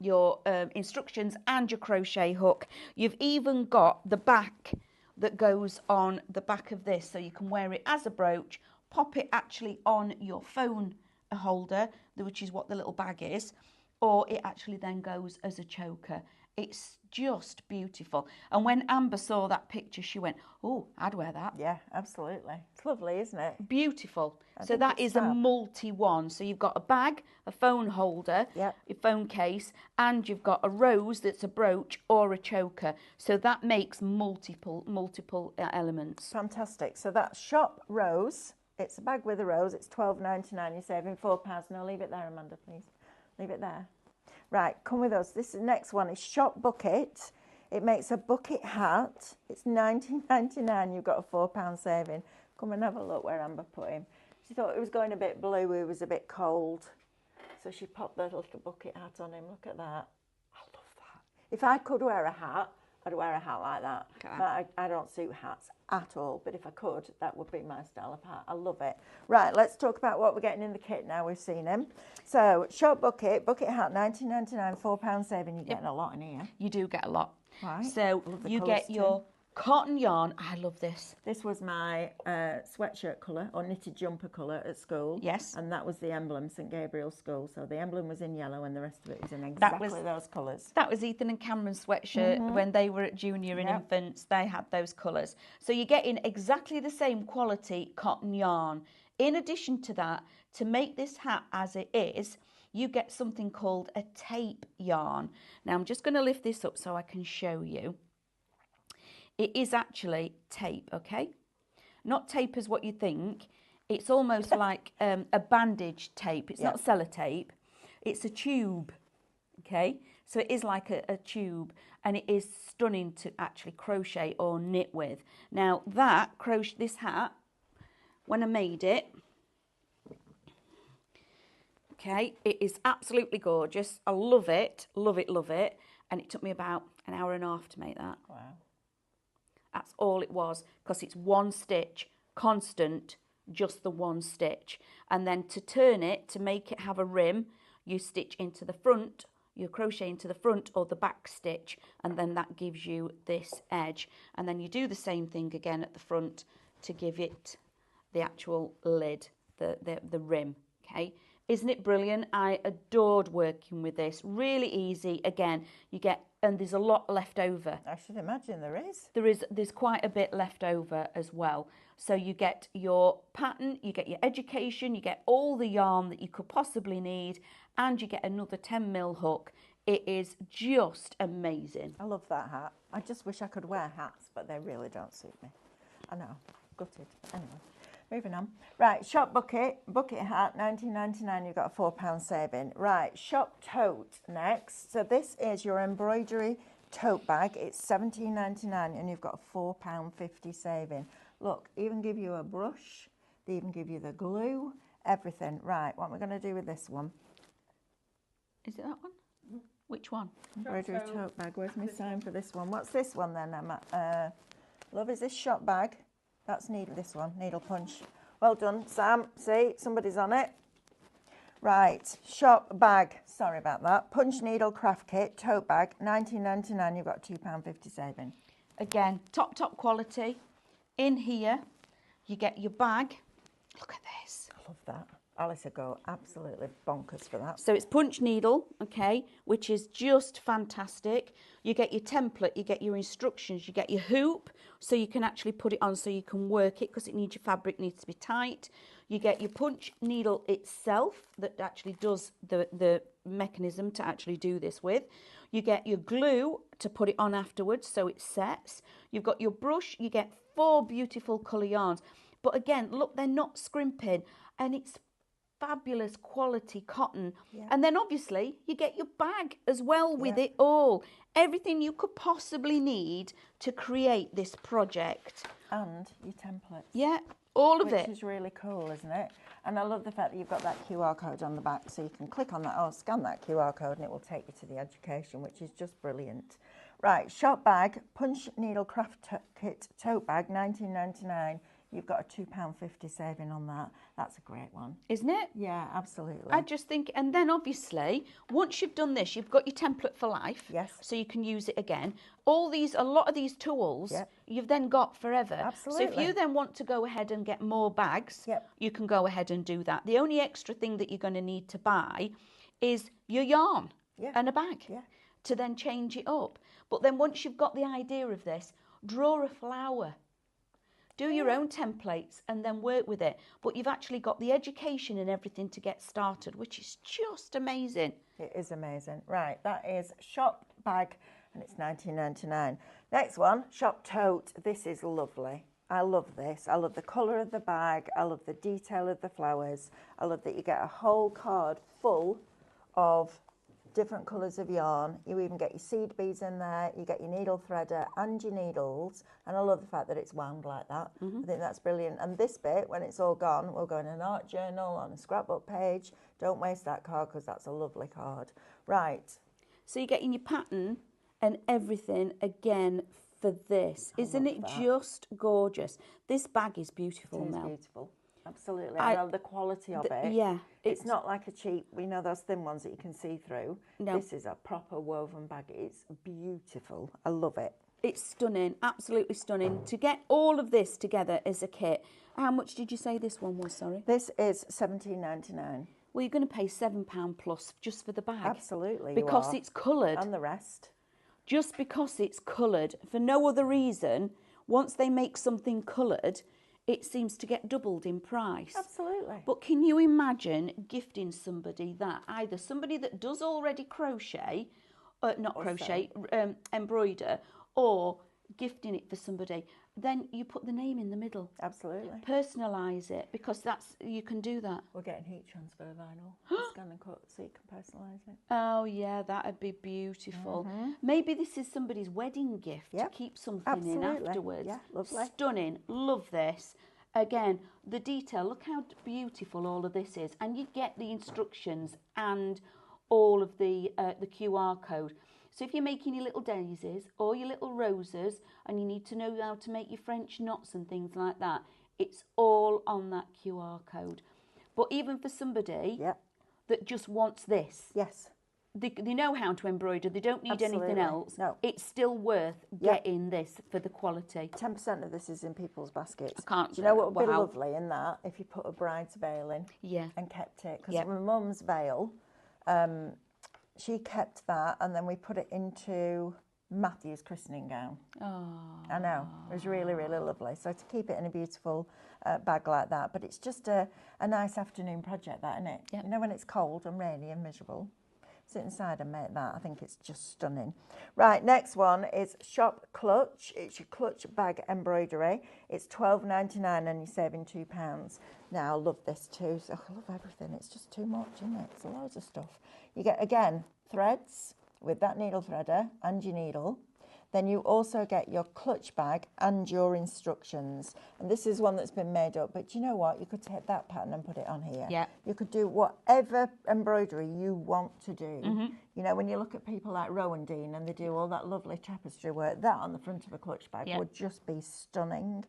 your instructions and your crochet hook. You've even got the back that goes on the back of this, so you can wear it as a brooch, pop it actually on your phone holder, which is what the little bag is, or it actually then goes as a choker. It's just beautiful. And when Amber saw that picture, she went, oh, I'd wear that. Yeah, absolutely. It's lovely, isn't it? Beautiful. So that is a multi-one. So you've got a bag, a phone holder, yep, your phone case, and you've got a rose that's a brooch or a choker. So that makes multiple elements. Fantastic. So that's shop rose. It's a bag with a rose. It's $12.99. You're saving £4. No, leave it there, Amanda, please. Leave it there. Right, come with us. This next one is shop bucket. It makes a bucket hat. It's $19.99. You've got a £4 saving. Come and have a look where Amber put him. She thought it was going a bit blue. It was a bit cold. So she popped the little bucket hat on him. Look at that. I love that. If I could wear a hat, I'd wear a hat like that. Okay. I don't suit hats at all, but if I could, that would be my style of hat. I love it. Right, let's talk about what we're getting in the kit now. We've seen him. So, shop bucket hat, $19.99, £4 saving. You're getting a lot in here. You do get a lot. Right. So, you get your cotton yarn. I love this. This was my sweatshirt colour, or knitted jumper colour at school. Yes. And that was the emblem, St Gabriel's School. So the emblem was in yellow and the rest of it was in exactly those colours. That was Ethan and Cameron's sweatshirt when they were at junior and infants. They had those colours. So you're getting exactly the same quality cotton yarn. In addition to that, to make this hat as it is, you get something called a tape yarn. Now I'm just going to lift this up so I can show you. It is actually tape, okay? Not tape as what you think. It's almost like a bandage tape. It's not sellotape. It's a tube, okay? So it is like a tube, and it is stunning to actually crochet or knit with. Now this hat, when I made it, okay, it is absolutely gorgeous. I love it, love it, love it. And it took me about an hour and a half to make that. Wow. That's all it was, because it's one stitch, constant, just the one stitch. And then to turn it, to make it have a rim, you stitch into the front, you crochet into the front or the back stitch, and then that gives you this edge. And then you do the same thing again at the front to give it the actual lid. the rim, okay? Isn't it brilliant? I adored working with this. Really easy. Again, you get, and there's a lot left over. I should imagine there is. There's quite a bit left over as well. So you get your pattern, you get your education, you get all the yarn that you could possibly need, and you get another 10mm hook. It is just amazing. I love that hat. I just wish I could wear hats, but they really don't suit me. I know, gutted. Anyway, moving on. Right, shop bucket hat, 19.99. You've got a £4 saving. Right, shop tote next. So this is your embroidery tote bag. It's 17.99, and you've got a £4.50 saving. Look, even give you a brush. They even give you the glue, everything. Right, what we're going to do with this one? Is it that one? Which one? Embroidery tote bag. Where's my sign for this one? What's this one then, Emma? Love, is this shop bag? That's this one, needle punch. Well done, Sam. See, somebody's on it. Right, shop bag. Sorry about that. Punch needle craft kit, tote bag, 19.99. You've got a £2.50 saving. Again, top quality. In here, you get your bag. Look at this. I love that. Alice would go absolutely bonkers for that. So it's punch needle, okay, which is just fantastic. You get your template, you get your instructions, you get your hoop, so you can actually put it on so you can work it because it needs, your fabric needs to be tight. You get your punch needle itself that actually does the mechanism to actually do this with. You get your glue to put it on afterwards so it sets. You've got your brush, you get 4 beautiful colour yarns. But again, look, they're not scrimping, and it's fabulous quality cotton. Yeah. And then obviously you get your bag as well with it all. Everything you could possibly need to create this project. And your templates. Yeah, all of it. Which is really cool, isn't it? And I love the fact that you've got that QR code on the back, so you can click on that or scan that QR code and it will take you to the education, which is just brilliant. Right, shop bag, punch needle craft kit tote bag, 19.99. You've got a £2.50 saving on that. That's a great one. Isn't it? Yeah, absolutely. I just think, and then obviously, once you've done this, you've got your template for life. Yes. So you can use it again. A lot of these tools, you've then got forever. Absolutely. So if you then want to go ahead and get more bags, you can go ahead and do that. The only extra thing that you're going to need to buy is your yarn and a bag to then change it up. But then once you've got the idea of this, draw a flower. Do your own templates and then work with it. But you've actually got the education and everything to get started, which is just amazing. It is amazing. Right, that is shop bag and it's 19.99. Next one, shop tote. This is lovely. I love this. I love the colour of the bag. I love the detail of the flowers. I love that you get a whole card full of different colours of yarn. You even get your seed beads in there, you get your needle threader and your needles, and I love the fact that it's wound like that. I think that's brilliant. And this bit, when it's all gone, will go in an art journal, on a scrapbook page. Don't waste that card because that's a lovely card. Right. So you're getting your pattern and everything again for this. Isn't it just gorgeous? This bag is beautiful, It is Mel. beautiful. Absolutely. I love the quality of it. Yeah. It's not like a cheap, those thin ones that you can see through. No. This is a proper woven bag. It's beautiful. I love it. It's stunning, absolutely stunning. To get all of this together as a kit, how much did you say this one was, sorry? This is £17.99. Well, you're going to pay £7 plus just for the bag. Absolutely. Because it's coloured. And the rest. Just because it's coloured, for no other reason, once they make something coloured, it seems to get doubled in price. Absolutely. But can you imagine gifting somebody that, either somebody that does already crochet, embroider, or gifting it for somebody, then you put the name in the middle. Absolutely. Personalise it, because you can do that. We're getting heat transfer vinyl. Scan and cut so you can personalise it. Oh yeah, that'd be beautiful. Maybe this is somebody's wedding gift to keep something in afterwards. Yeah, lovely. Stunning. Love this. Again, the detail, look how beautiful all of this is. And you get the instructions and all of the QR code. So if you're making your little daisies or your little roses and you need to know how to make your French knots and things like that, it's all on that QR code. But even for somebody that just wants this, they know how to embroider, they don't need anything Absolutely. else, No. it's still worth getting this for the quality. 10% of this is in people's baskets. I can't. Do you know what would be wow. lovely in that? If you put a bride's veil in and kept it. Because my mum's veil, she kept that and then we put it into Matthew's christening gown. Oh. I know, it was really, really lovely. So to keep it in a beautiful bag like that, but it's just a nice afternoon project, that, isn't it? Yep. You know, when it's cold and rainy and miserable, sit inside and make that. I think it's just stunning. Right, next one is Shop Clutch. It's your clutch bag embroidery. It's $12.99 and you're saving £2. Now, I love this too. So I love everything. It's just too much, isn't it? It's loads of stuff. You get, again, threads with that needle threader and your needle. Then you also get your clutch bag and your instructions. And this is one that's been made up, but you know what? You could take that pattern and put it on here. Yeah. You could do whatever embroidery you want to do. You know, when you look at people like Rowan Dean and they do all that lovely tapestry work, that on the front of a clutch bag would just be stunning,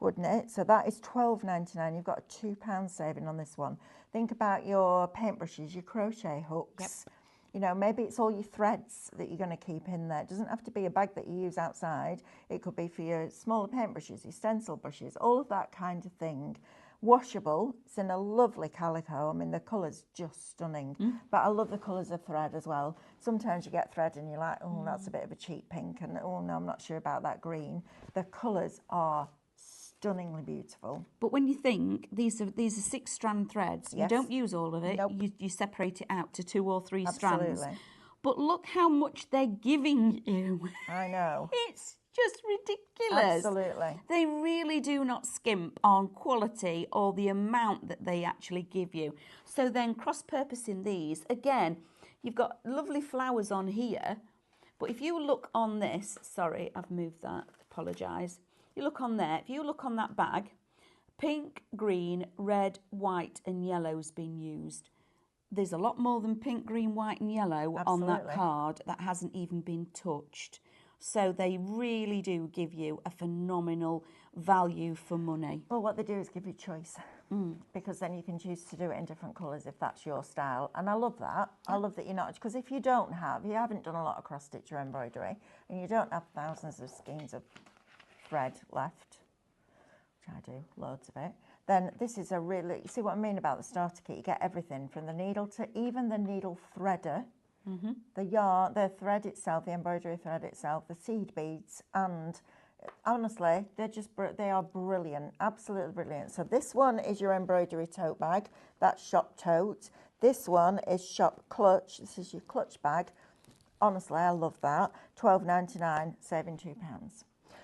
wouldn't it? So that is $12.99. You've got a £2 saving on this one. Think about your paintbrushes, your crochet hooks. Yep. You know, maybe it's all your threads that you're going to keep in there. It doesn't have to be a bag that you use outside. It could be for your smaller paintbrushes, your stencil brushes, all of that kind of thing. Washable. It's in a lovely calico. I mean, the colour's just stunning. But I love the colours of thread as well. Sometimes you get thread and you're like, oh, that's a bit of a cheap pink. And, oh, no, I'm not sure about that green. The colours are stunningly beautiful. But when you think these are 6-strand threads, you don't use all of it. Nope. You separate it out to 2 or 3 Absolutely. strands. But look how much they're giving you. I know. It's just ridiculous. Absolutely. They really do not skimp on quality or the amount that they actually give you. So then cross-purposing these, again, you've got lovely flowers on here. But if you look on this, sorry, I've moved that, apologise. You look on there, if you look on that bag, pink, green, red, white and yellow's been used. There's a lot more than pink, green, white and yellow on that card that hasn't even been touched. So they really do give you a phenomenal value for money. Well, what they do is give you choice, because then you can choose to do it in different colours if that's your style. And I love that. I love that you're not, because if you haven't done a lot of cross-stitch or embroidery, and you don't have thousands of skeins of thread left, which I do, loads of it, then this is a really, you see what I mean about the starter kit? You get everything from the needle to even the needle threader, the yarn, the thread itself, the embroidery thread itself, the seed beads, and honestly, they are brilliant, absolutely brilliant. So this one is your embroidery tote bag, that's Shop Tote. This one is Shop Clutch, this is your clutch bag. Honestly, I love that. $12.99, saving £2.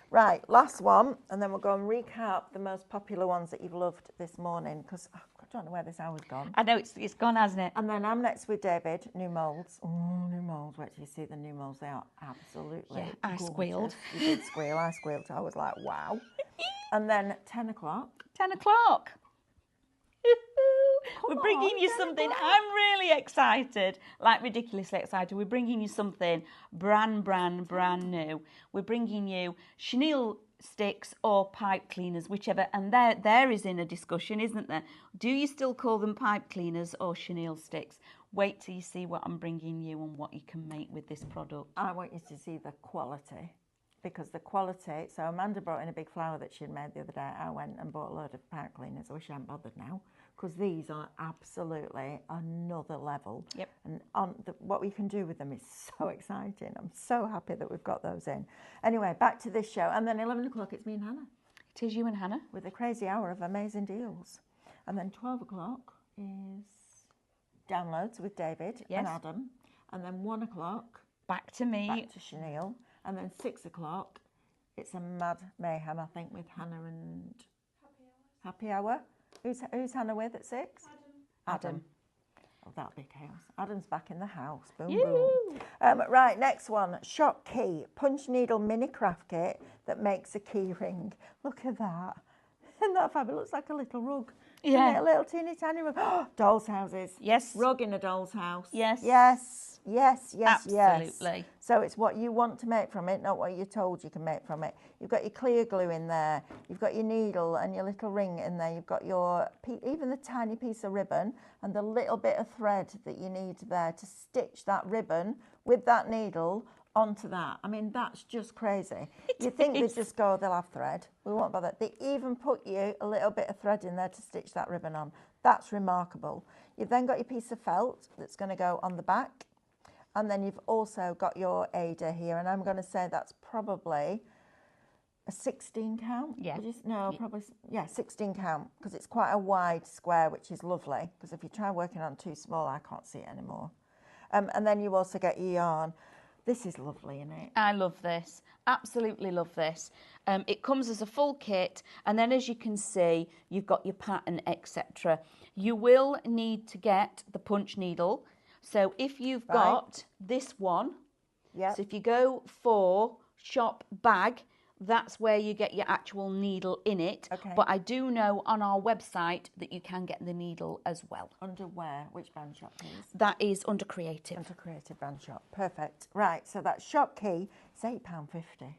Right, last one, and then we'll go and recap the most popular ones that you've loved this morning, because I don't know where this hour's gone. I know, it's gone, hasn't it? And then I'm next with David, new moulds. Oh, new moulds. Wait till you see the new moulds. They are absolutely I gorgeous. squealed. You did squeal, I squealed. I was like, wow. And then 10 o'clock. 10 o'clock. We're bringing you something. I'm really excited, like ridiculously excited. We're bringing you something brand new. We're bringing you chenille sticks or pipe cleaners, whichever. And there is in a discussion, isn't there? Do you still call them pipe cleaners or chenille sticks? Wait till you see what I'm bringing you and what you can make with this product. I want you to see the quality. Because the quality, so Amanda brought in a big flower that she'd made the other day. I went and bought a load of pipe cleaners. I wish I hadn't bothered now, because these are absolutely another level. Yep. And what we can do with them is so exciting. I'm so happy that we've got those in. Anyway, back to this show. And then 11 o'clock, it's me and Hannah. It is you and Hannah. With a crazy hour of amazing deals. And then 12 o'clock is downloads with David and Adam. And then 1 o'clock, back to me. Back to Chenille. And then 6 o'clock, it's a mad mayhem, I think, with Hannah and Happy Hour. Who's Hannah with at 6? Adam. Oh, that'll be chaos. Adam's back in the house. Boom, boom. Right, next one. Shop Key. Punch needle mini craft kit that makes a key ring. Look at that. Isn't that fabulous? It looks like a little rug. Yeah. A little teeny tiny rug. Doll's houses. Yes. Rug in a doll's house. Yes. Yes. Yes. Yes. Absolutely. Yes. So it's what you want to make from it, not what you're told you can make from it. You've got your clear glue in there. You've got your needle and your little ring in there. You've got your, even the tiny piece of ribbon and the little bit of thread that you need there to stitch that ribbon with that needle onto that. I mean, that's just crazy. You think they just go, they'll have thread. We won't bother. They even put you a little bit of thread in there to stitch that ribbon on. That's remarkable. You've then got your piece of felt that's going to go on the back. And then you've also got your Ada here. And I'm going to say that's probably a 16 count. Yeah. Probably, 16 count. Because it's quite a wide square, which is lovely. Because if you try working on too small, I can't see it anymore. And then you also get your yarn. This is lovely, isn't it? I love this. Absolutely love this. It comes as a full kit, and then as you can see, you've got your pattern, etc. You will need to get the punch needle. So if you've got this one, so if you go for shop bag, that's where you get your actual needle in it. Okay. But I do know on our website that you can get the needle as well. Under where? Which brand shop, please? That is under Creativ. Under Creativ brand shop. Perfect. Right, so that shop key is £8.50.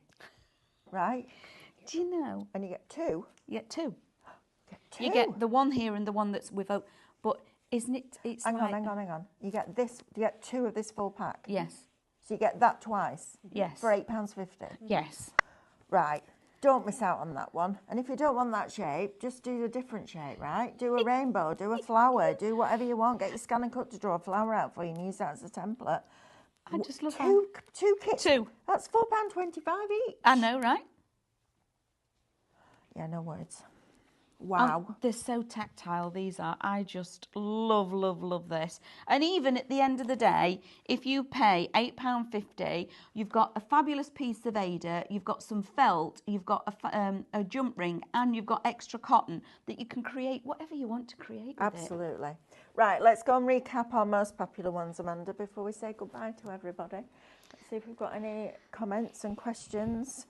Right? Do you know? And you get two? You get two. Get two? You get the one here and the one that's with oak. But isn't it? It's hang on. You get this. You get two of this full pack. Yes. So you get that twice. Yes. For £8.50. Yes. Right. Don't miss out on that one. And if you don't want that shape, just do a different shape, right? Do a rainbow, do a flower, do whatever you want. Get your scan and cut to draw a flower out for you and use that as a template. I just love two kits. Two. That's £4.25 each. I know, right? Yeah, no words. Wow. They're so tactile, these are. I just love, love, love this. And even at the end of the day, if you pay £8.50, you've got a fabulous piece of Ada, you've got some felt, you've got a jump ring, and you've got extra cotton that you can create whatever you want to create with Absolutely. Right, let's go and recap our most popular ones, Amanda, before we say goodbye to everybody. Let's see if we've got any comments and questions.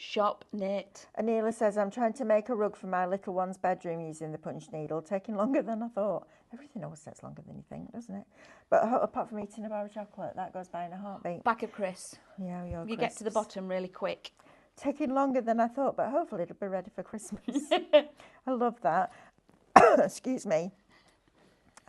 Shop knit. Anila says, I'm trying to make a rug for my little one's bedroom using the punch needle, taking longer than I thought. Everything always takes longer than you think, doesn't it? But apart from eating a bar of chocolate, that goes by in a heartbeat. Back of Chris. Yeah, you get to the bottom really quick. Taking longer than I thought, but hopefully it'll be ready for Christmas. I love that. Excuse me.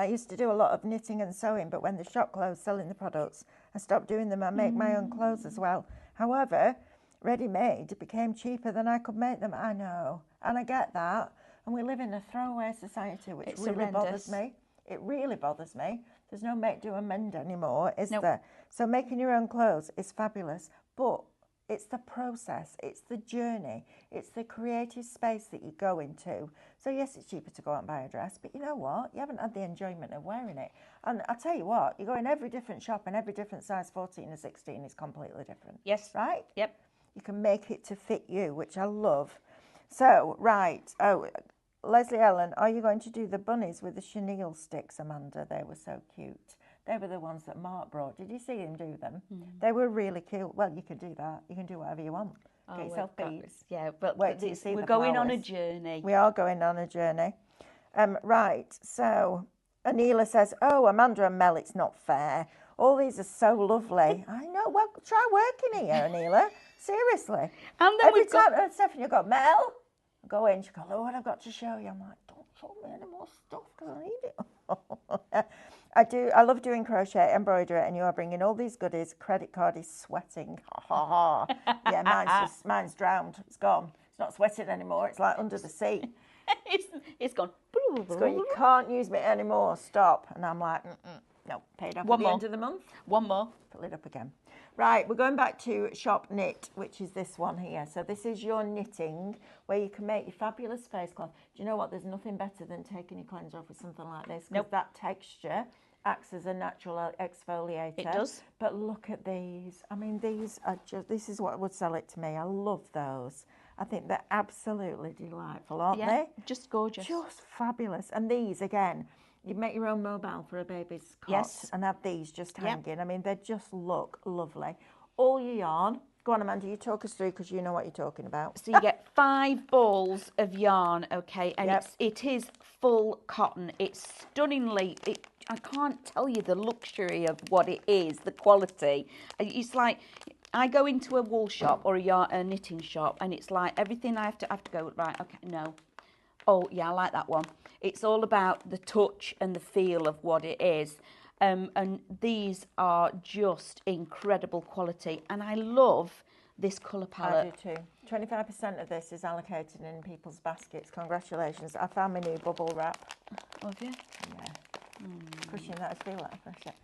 I used to do a lot of knitting and sewing, but when the shop closed selling the products, I stopped doing them. I make my own clothes as well. However, ready-made became cheaper than I could make them. I know, and I get that. And we live in a throwaway society, which really bothers me. It really bothers me. There's no make, do and mend anymore, is there? So making your own clothes is fabulous, but it's the process, it's the journey, it's the creative space that you go into. So yes, it's cheaper to go out and buy a dress, but you know what? You haven't had the enjoyment of wearing it. And I'll tell you what, you go in every different shop and every different size 14 and 16 is completely different. Yes. Right? Yep. You can make it to fit you, which I love. So, right. Oh, Leslie Ellen, are you going to do the bunnies with the chenille sticks, Amanda? They were so cute. They were the ones that Mark brought. Did you see him do them? They were really cute. Well, you can do that. You can do whatever you want. Get yourself beads. Yeah, but we're going on a journey. We are going on a journey. Right. So, Anila says, oh, Amanda and Mel, it's not fair. All these are so lovely. I know. Well, try working here, Anila. Seriously. And then every time Stephanie, you go, Mel, go in. She goes, oh, what I've got to show you. I'm like, don't show me any more stuff because I need it. I love doing crochet, embroidery, and you are bringing all these goodies. Credit card is sweating. Ha ha ha. Yeah, mine's drowned. It's gone. It's not sweating anymore. It's like under the sea. It's gone. It's gone. You can't use me anymore. Stop. And I'm like, no, paid off at the end of the month. One more. Fill it up again. Right, we're going back to Shop Knit, which is this one here. So this is your knitting, where you can make your fabulous face cloth. Do you know what? There's nothing better than taking your cleanser off with something like this. Because that texture acts as a natural exfoliator. It does. But look at these. I mean, these are just, this is what would sell it to me. I love those. I think they're absolutely delightful, aren't they? Just gorgeous. Just fabulous. And these, again, you make your own mobile for a baby's cot and have these just hanging. I mean, they just look lovely. All your yarn, Go on, Amanda, you talk us through because you know what you're talking about. So you get 5 balls of yarn, okay, and it is full cotton. It's stunningly, I can't tell you the luxury of what it is, the quality. It's like, I go into a wool shop or a knitting shop, and it's like everything I have to go, right, okay, no. Oh, yeah, I like that one. It's all about the touch and the feel of what it is. And these are just incredible quality. And I love this colour palette. I do too. 25% of this is allocated in people's baskets. Congratulations. I found my new bubble wrap. Oh, have you? Yeah. Pushing that, I feel like I push it.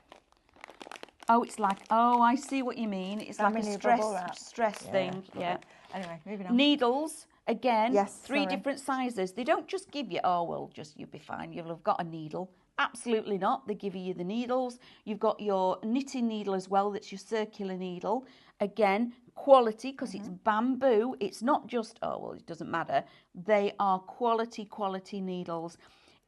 Oh, it's like, oh, I see what you mean. It's like a stress thing. Yeah. Anyway, moving on. Needles, again, Yes, 3 different sizes. They don't just give you, oh, well, just you'll be fine. You'll have got a needle. Absolutely not. They give you the needles. You've got your knitting needle as well. That's your circular needle. Again, quality, because it's bamboo. It's not just, oh, well, it doesn't matter. They are quality needles.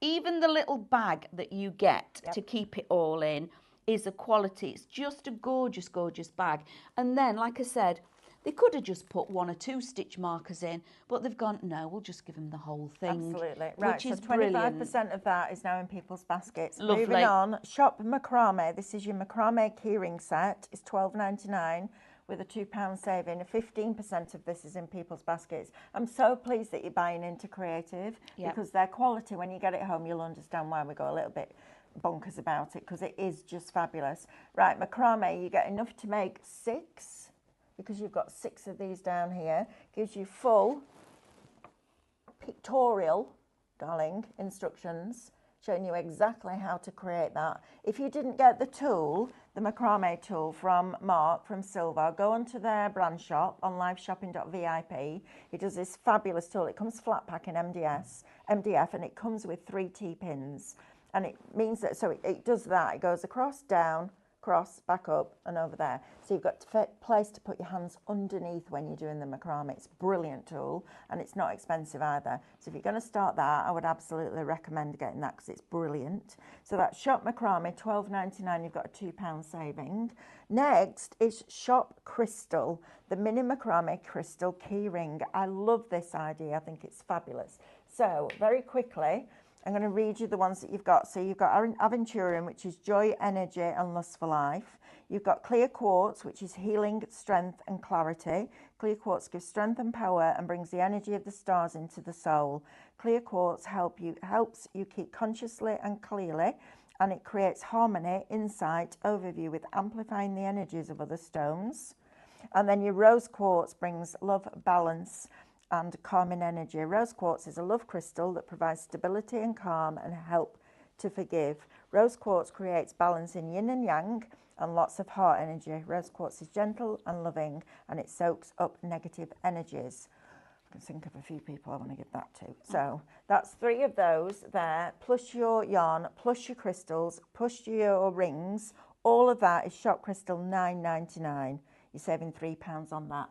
Even the little bag that you get to keep it all in is a quality. It's just a gorgeous, gorgeous bag. And then, like I said, they could have just put 1 or 2 stitch markers in, but they've gone, no, we'll just give them the whole thing. Absolutely. Right, which so is 25% of that is now in people's baskets. Lovely. Moving on, Shop Macrame. This is your macrame keyring set. It's $12.99 with a £2 saving. 15% of this is in people's baskets. I'm so pleased that you're buying into Creativ because their quality, when you get it home, you'll understand why we go a little bit bonkers about it, because it is just fabulous. Right, macrame, you get enough to make 6, because you've got 6 of these down here. Gives you full pictorial, darling, instructions showing you exactly how to create that. If you didn't get the tool, the macrame tool from Mark from Silver, go onto their brand shop on liveshopping.vip. He does this fabulous tool. It comes flat pack in MDF, and it comes with 3 T-pins. And it means that, so it does that. It goes across, down, cross, back up and over there. So you've got a place to put your hands underneath when you're doing the macrame. It's a brilliant tool and it's not expensive either. So if you're going to start that, I would absolutely recommend getting that because it's brilliant. So that's Shop Macrame, $12.99. You've got a £2 saving. Next is Shop Crystal, the mini macrame crystal keyring. I love this idea. I think it's fabulous. So very quickly, I'm going to read you the ones that you've got. So you've got Aventurian, which is joy, energy and lust for life. You've got Clear Quartz, which is healing, strength and clarity. Clear Quartz gives strength and power and brings the energy of the stars into the soul. Clear Quartz helps you keep consciously and clearly, and it creates harmony, insight, overview with amplifying the energies of other stones. And then your Rose Quartz brings love, balance and calming energy. Rose Quartz is a love crystal that provides stability and calm and help to forgive. Rose Quartz creates balance in yin and yang and lots of heart energy. Rose Quartz is gentle and loving and it soaks up negative energies. I can think of a few people I want to give that to. So that's 3 of those there, plus your yarn, plus your crystals, plus your rings. All of that is Shop Crystal $9.99. You're saving £3 on that.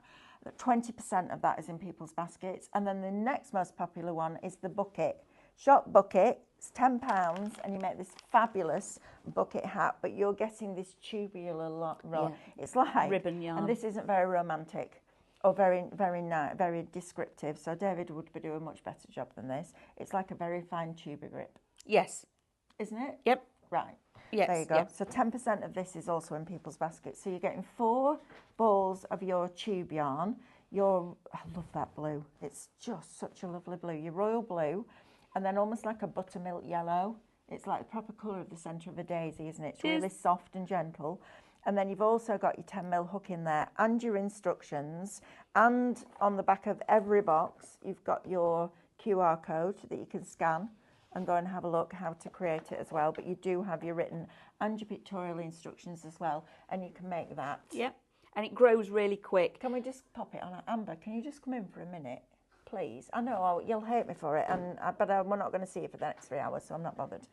20% of that is in people's baskets. And then the next most popular one is the bucket. Shop Bucket, it's £10 and you make this fabulous bucket hat, but you're getting this tubular rod. Yeah. It's like ribbon yarn. And this isn't very romantic or very descriptive. So David would do a much better job than this. It's like a very fine tuber grip. Yes. Isn't it? Yep. Right. Yes, there you go. yep. So 10% of this is also in people's baskets. So you're getting 4 balls of your tube yarn. I love that blue. It's just such a lovely blue. Your royal blue, and then almost like a buttermilk yellow. It's like the proper colour of the centre of a daisy, isn't it? It's really soft and gentle. And then you've also got your 10mm hook in there and your instructions. And on the back of every box, you've got your QR code that you can scan and go and have a look how to create it as well. But you do have your written and your pictorial instructions as well, and you can make that. Yep, and it grows really quick. Can we just pop it on? Amber, can you just come in for a minute, please? I know you'll hate me for it, but we're not going to see it for the next 3 hours, so I'm not bothered.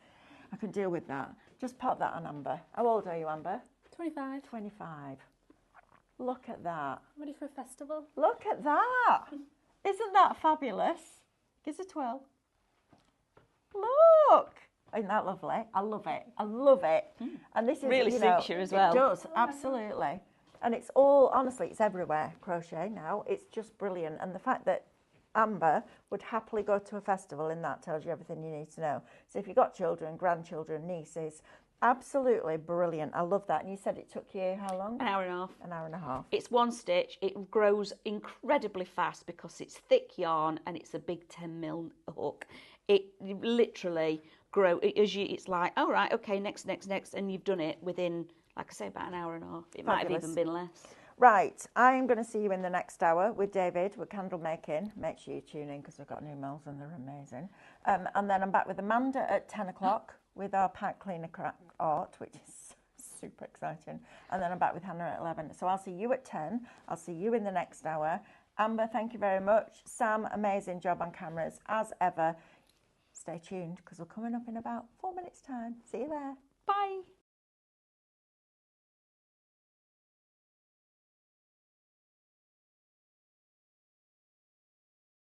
I can deal with that. Just pop that on, Amber. How old are you, Amber? 25. 25. Look at that. Ready for a festival? Look at that. Isn't that fabulous? Gives a twirl. Look! Isn't that lovely? I love it. I love it. And this is really suits you as well. It does, absolutely. And it's all, honestly, it's everywhere, crochet now. It's just brilliant. And the fact that Amber would happily go to a festival in that tells you everything you need to know. So if you've got children, grandchildren, nieces, absolutely brilliant. I love that. And you said it took you how long? An hour and a half. An hour and a half. It's one stitch. It grows incredibly fast because it's thick yarn and it's a big 10mm hook. It literally it's like, oh right, okay, next, and you've done it within, like I say, about an hour and a half. It might have even been less. Right, I'm going to see you in the next hour with David with candle making. Make sure you tune in because we've got new Mels and they're amazing. And then I'm back with Amanda at 10 o'clock with our pipe cleaner art, which is super exciting. And then I'm back with Hannah at 11. So I'll see you at 10. I'll see you in the next hour. Amber, thank you very much. Sam, amazing job on cameras as ever. Stay tuned because we're coming up in about 4 minutes' time. See you there. Bye.